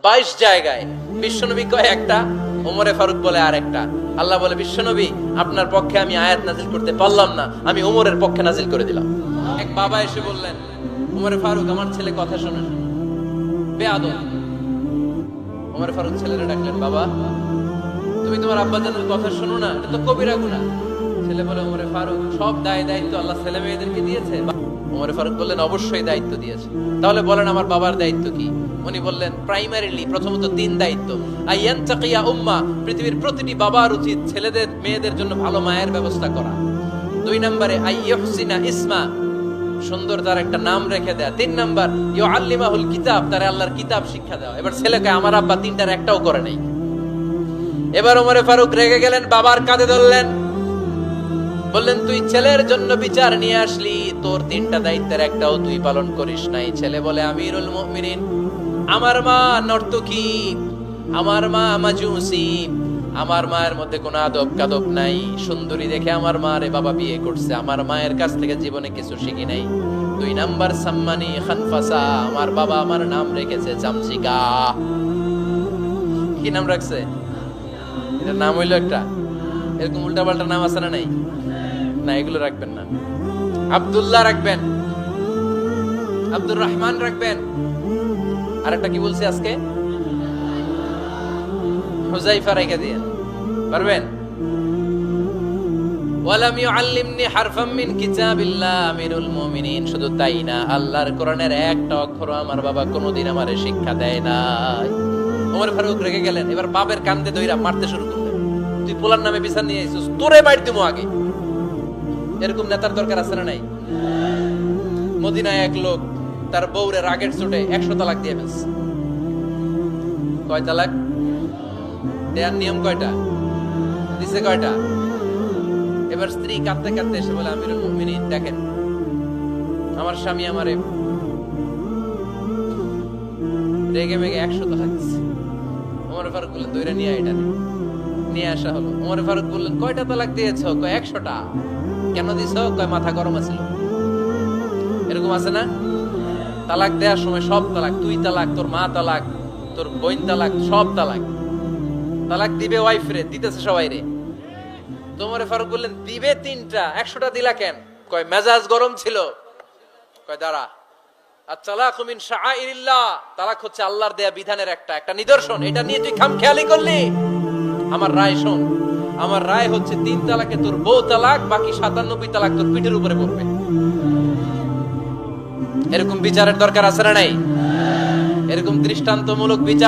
22 জায়গায় বিশ্বনবী কয় একটা, ওমরে ফারুক বলে আর একটা। আল্লাহ বলে, বিশ্বনবী আপনার পক্ষে আমি আয়াত নাজিল করতে পারলাম না, আমি ওমরের পক্ষে নাজিল করে দিলাম। এক বাবা এসে বললেন, ওমরে ফারুক আমার ছেলে কথা শোনে বেয়াদব। ওমরে ফারুক ছেলেরা ডাকলেন, বাবা তুমি তোমার আব্বা জানের কথা শোনো না, এটা তো কবিরা গুনাহ। ছেলে বলে, ওমরে ফারুক সব দায়িত্ব আল্লাহ ছেলে মেয়েদেরকে দিয়েছে। ওমরে ফারুক বললেন, অবশ্যই দায়িত্ব দিয়েছে। তাহলে বলেন আমার বাবার দায়িত্ব কি? উনি বললেন, প্রাইমারিলি প্রথমত 3 দায়িত্ব। আইয়ানতাকিয়া উম্মাহ, পৃথিবীর প্রতিটি বাবার উচিত ছেলেদের মেয়েদের জন্য ভালো মায়ের ব্যবস্থা করা। 2 নম্বরে আইয়ুহসিনা ইসমা, সুন্দর তার একটা নাম রেখে দেয়া। 3 নাম্বার ইউআল্লিমাহুল কিতাব, তার আল্লাহর কিতাব শিক্ষা দেওয়া। এবার ছেলেকে আমার আব্বা 3টার একটাও করে নাই। এবার ওমরে ফারুক রেগে গেলেন, বাবার কাঁধে ধরলেন, বললেন তুই ছেলের জন্য বিচার নিয়ে আসলি, তোর 3টা দায়িত্বের একটাও তুই পালন করিস নাই। ছেলে বলে, আমিরুল মুমিনিন আমার মা নর্তকী, আমার মা মাজুসি, আমার মায়ের মধ্যে কোনো আদব কাদব নাই, সুন্দরী দেখে আমার মা রে বাবা বিয়ে করছে, আমার মায়ের কাছ থেকে জীবনে কিছু শিখি নাই। 2 নাম্বার সাম্মানি খানফাসা, আমার বাবা আমার নাম রেখেছে চামচিকা। কি নাম রাখছে? এটার নাম হইলো একটা, এরকম উল্টাপাল্টা নাম আছে না? নাই না, এগুলো রাখবেন না। আব্দুল্লাহ রাখবেন, আব্দুর রহমান রাখবেন। আর একটা কি বলছি আজকে? হুযায়ফা রেখে দিয়েন, পারবেন? ওয়ালাম ইউআল্লিমনি হারফাম মিন কিতাবিল্লাহ আমিরুল মুমিনিন, শুধু তাই না, আল্লাহর কোরআনের একটা অক্ষর আমার বাবা কোনোদিন আমারে শিক্ষা দেয় নাই। ওমর ফারুক রেগে গেলেন, এবার বাপের কান্দে দইরা মারতে শুরু করলেন। তুই পোলার নামে বিচার নিয়ে আইছিস, তোরে মাইর দিমু আগে। এরকম নেতার দরকার আছে না নাই? মদিনায় এক লোক তার বউরে রাগের চোটে 100 তালাক দিয়ে ফেলছে। কয় তালাক দেয়ার নিয়ম কয়টা? দিছে কয়টা? এবার স্ত্রী কাঁদতে কাঁদতে এসে বলে, আমিরুল মুমিনিন দেখেন, আমার স্বামী আমারে রেগে মেগে 100 তালাক দিছে। ওমর ফারুক বললেন, দইরা নিয়ে এটা নিয়ে আসা হলো। ওমর ফারুক বললেন, কয়টা তালাক দিয়েছো? কয় 100টা। কেন দিছো? কয় মাথা গরম আছিল। এরকম আছে না? তালাক দেওয়ার সময় সব তালাক, তুই তালাক, তোর মা তালাক, তোর বোন তালাক, সব তালাক। তালাক দিবে ওয়াইফ রে, দিতেছে সবাই রে। ওমর ফারুক বললেন, দিবে 3টা, 100টা দিলা কেন? কয় মেজাজ গরম ছিল। কয় দাঁড়া, আত-তালাকু মিন শাআইরিল্লাহ, তালাক হচ্ছে আল্লাহর দেয়া বিধানের একটা নিদর্শন, এটা নিয়ে তুই খামখেয়ালি করলি। আমার রায় শোন, আমার রায় হচ্ছে 3 তালাকে তোর বউ তালাক, বাকি 97 তালাক তোর পিঠের উপরে পড়বে। এরকম বিচারের দরকার আছে না নাই? এরকম দৃষ্টান্তমূলক বিচার